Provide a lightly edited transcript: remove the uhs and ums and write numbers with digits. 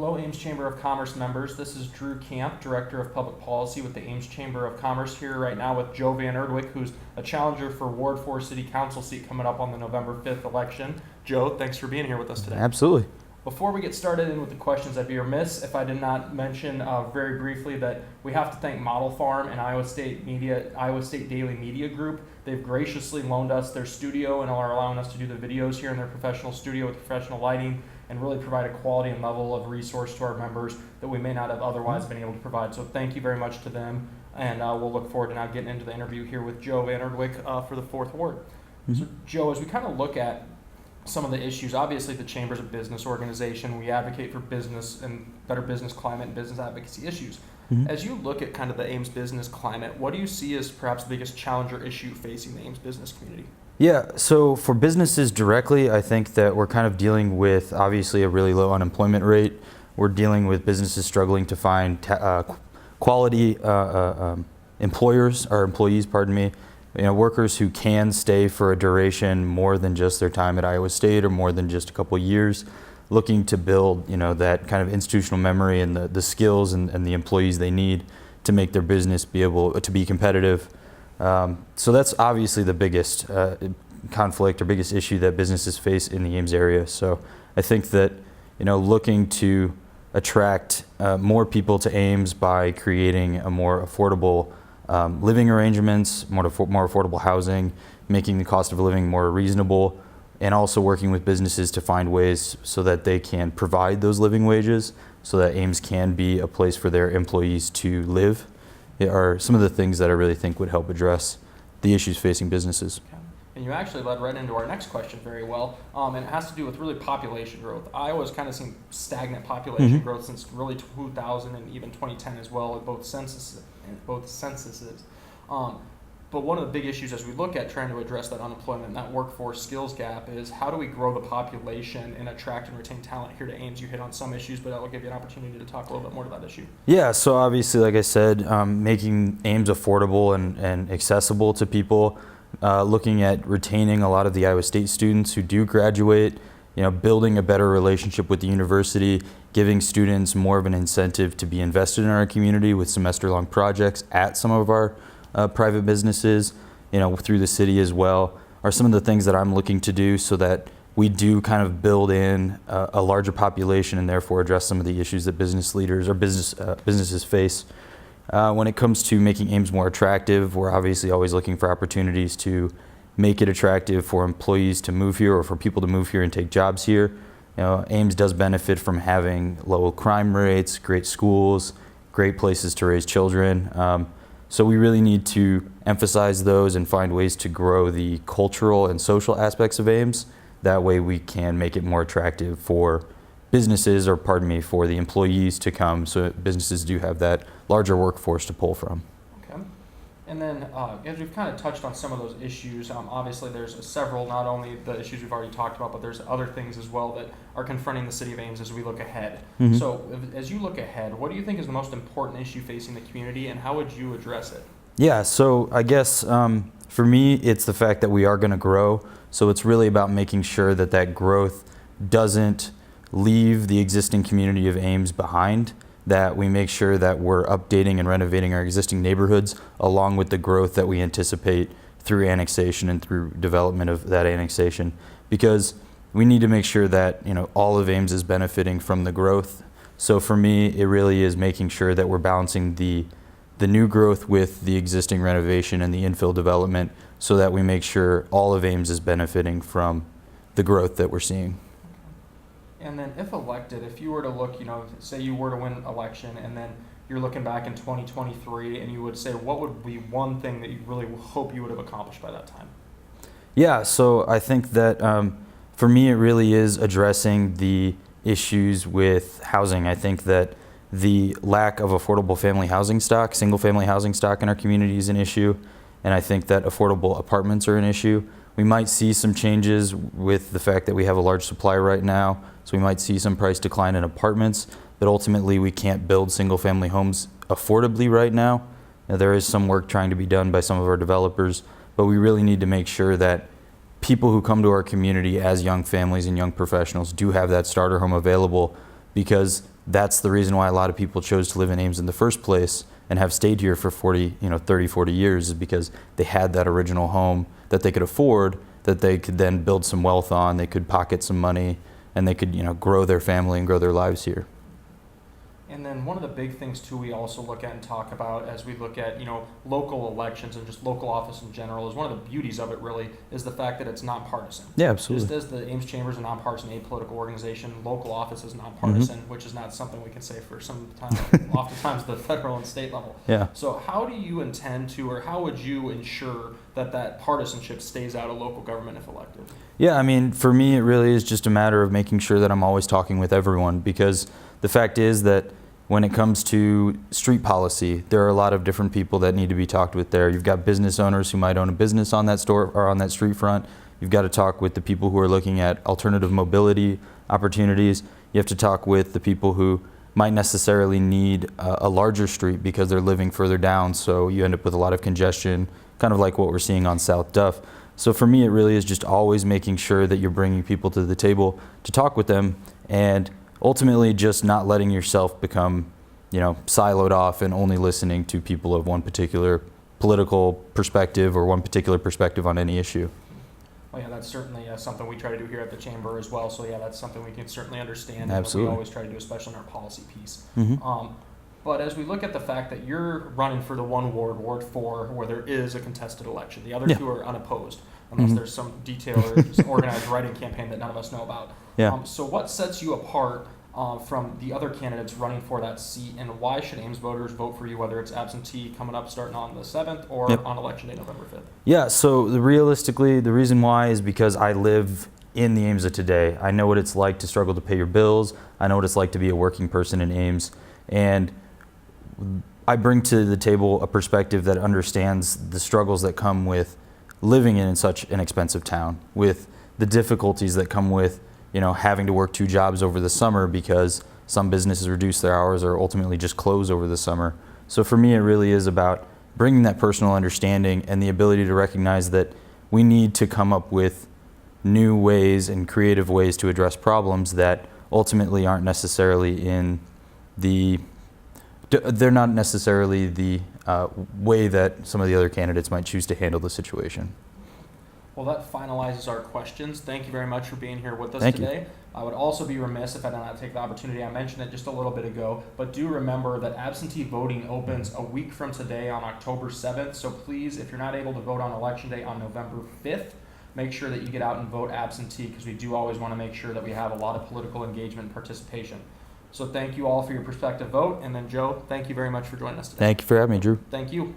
Hello, Ames Chamber of Commerce members. This is Drew Camp, Director of Public Policy with the Ames Chamber of Commerce, here right now with Joe Van Erdewyk, who's a challenger for Ward 4 City Council seat coming up on the November 5th election. Joe, thanks for being here with us today. Absolutely. Before we get started in with the questions, I'd be remiss if I did not mention very briefly that we have to thank Model Farm and Iowa State Daily Media Group. They've graciously loaned us their studio and are allowing us to do the videos here in their professional studio with professional lighting and really provide a quality and level of resource to our members that we may not have otherwise been able to provide. So thank you very much to them, and we'll look forward to now getting into the interview here with Joe Van Erdewyk for the 4th Ward. So Joe, as we kind of look at some of the issues, obviously the Chamber's a business organization. We advocate for business and better business climate and business advocacy issues. As you look at kind of the Ames business climate, what do you see as perhaps the biggest challenge or issue facing the Ames business community? Yeah, so for businesses directly, I think that we're kind of dealing with obviously a really low unemployment rate. We're dealing with businesses struggling to find quality employees, workers who can stay for a duration more than just their time at Iowa State or more than just a couple years, looking to build, that kind of institutional memory and the skills and the employees they need to make their business be able to be competitive. So that's obviously the biggest conflict or biggest issue that businesses face in the Ames area. So I think that, looking to attract more people to Ames by creating a more affordable living arrangements, more affordable housing, making the cost of living more reasonable, and also working with businesses to find ways so that they can provide those living wages so that Ames can be a place for their employees to live are some of the things that I really think would help address the issues facing businesses. Okay. And you actually led right into our next question very well, and it has to do with really population growth. Iowa's kind of seen stagnant population growth since really 2000 and even 2010 as well at both censuses. But one of the big issues as we look at trying to address that unemployment and that workforce skills gap is how do we grow the population and attract and retain talent here to Ames? You hit on some issues, but I'll give you an opportunity to talk a little bit more to that issue. Yeah, so obviously, like I said, making Ames affordable and accessible to people, looking at retaining a lot of the Iowa State students who do graduate, building a better relationship with the university, giving students more of an incentive to be invested in our community with semester-long projects at some of our private businesses, through the city as well, are some of the things that I'm looking to do so that we do kind of build in a larger population and therefore address some of the issues that business leaders or businesses face. When it comes to making Ames more attractive, we're obviously always looking for opportunities to make it attractive for employees to move here or for people to move here and take jobs here. Ames does benefit from having low crime rates, great schools, great places to raise children. So we really need to emphasize those and find ways to grow the cultural and social aspects of Ames. That way we can make it more attractive for businesses, for the employees to come, so businesses do have that larger workforce to pull from. Okay. And then as we've kind of touched on some of those issues, obviously there's several, not only the issues we've already talked about, but there's other things as well that are confronting the city of Ames as we look ahead. So as you look ahead, what do you think is the most important issue facing the community and how would you address it? Yeah, so I guess for me, it's the fact that we are going to grow. So it's really about making sure that that growth doesn't leave the existing community of Ames behind, that we make sure that we're updating and renovating our existing neighborhoods along with the growth that we anticipate through annexation and through development of that annexation. Because we need to make sure that all of Ames is benefiting from the growth. So for me, it really is making sure that we're balancing the new growth with the existing renovation and the infill development so that we make sure all of Ames is benefiting from the growth that we're seeing. And then if elected, if you were to look, say you were to win an election and then you're looking back in 2023 and you would say, what would be one thing that you really hope you would have accomplished by that time? Yeah, so I think that for me, it really is addressing the issues with housing. I think that the lack of affordable family housing stock, single family housing stock in our community is an issue. And I think that affordable apartments are an issue. We might see some changes with the fact that we have a large supply right now. So we might see some price decline in apartments, but ultimately we can't build single family homes affordably right now. There is some work trying to be done by some of our developers, but we really need to make sure that people who come to our community as young families and young professionals do have that starter home available because that's the reason why a lot of people chose to live in Ames in the first place and have stayed here for 30, 40 years, is because they had that original home that they could afford, that they could then build some wealth on, they could pocket some money, and they could, grow their family and grow their lives here. And then one of the big things too we also look at and talk about as we look at local elections and just local office in general is one of the beauties of it really is the fact that it's nonpartisan. Yeah, absolutely. Just as the Ames Chamber is a nonpartisan apolitical organization, local office is nonpartisan, which is not something we can say for some time, oftentimes the federal and state level. Yeah. So how do you intend to, or how would you ensure that partisanship stays out of local government if elected? Yeah, I mean, for me, it really is just a matter of making sure that I'm always talking with everyone, because the fact is that when it comes to street policy, there are a lot of different people that need to be talked with there. You've got business owners who might own a business on that store or on that street front. You've got to talk with the people who are looking at alternative mobility opportunities. You have to talk with the people who might necessarily need a larger street because they're living further down, so you end up with a lot of congestion, kind of like what we're seeing on South Duff. So for me, it really is just always making sure that you're bringing people to the table to talk with them, and ultimately just not letting yourself become, siloed off and only listening to people of one particular political perspective or one particular perspective on any issue. Well, yeah, that's certainly something we try to do here at the Chamber as well. So yeah, that's something we can certainly understand. Absolutely. And we always try to do, especially in our policy piece. Mm-hmm. But as we look at the fact that you're running for the one ward, Ward 4, where there is a contested election, the other two are unopposed, unless there's some detailed or just organized writing campaign that none of us know about. Yeah. So what sets you apart from the other candidates running for that seat, and why should Ames voters vote for you, whether it's absentee coming up starting on the 7th or on Election Day, November 5th? Yeah, so realistically, the reason why is because I live in the Ames of today. I know what it's like to struggle to pay your bills. I know what it's like to be a working person in Ames. And I bring to the table a perspective that understands the struggles that come with living in such an expensive town, with the difficulties that come with having to work 2 jobs over the summer because some businesses reduce their hours or ultimately just close over the summer. So for me, it really is about bringing that personal understanding and the ability to recognize that we need to come up with new ways and creative ways to address problems that ultimately aren't necessarily they're not necessarily the way that some of the other candidates might choose to handle the situation. Well, that finalizes our questions. Thank you very much for being here with us Thank today. you. I would also be remiss if I did not take the opportunity. I mentioned it just a little bit ago, but do remember that absentee voting opens a week from today on October 7th. So please, if you're not able to vote on Election Day on November 5th, make sure that you get out and vote absentee, because we do always want to make sure that we have a lot of political engagement and participation. So thank you all for your prospective vote. And then Joe, thank you very much for joining us today. Thank you for having me, Drew. Thank you.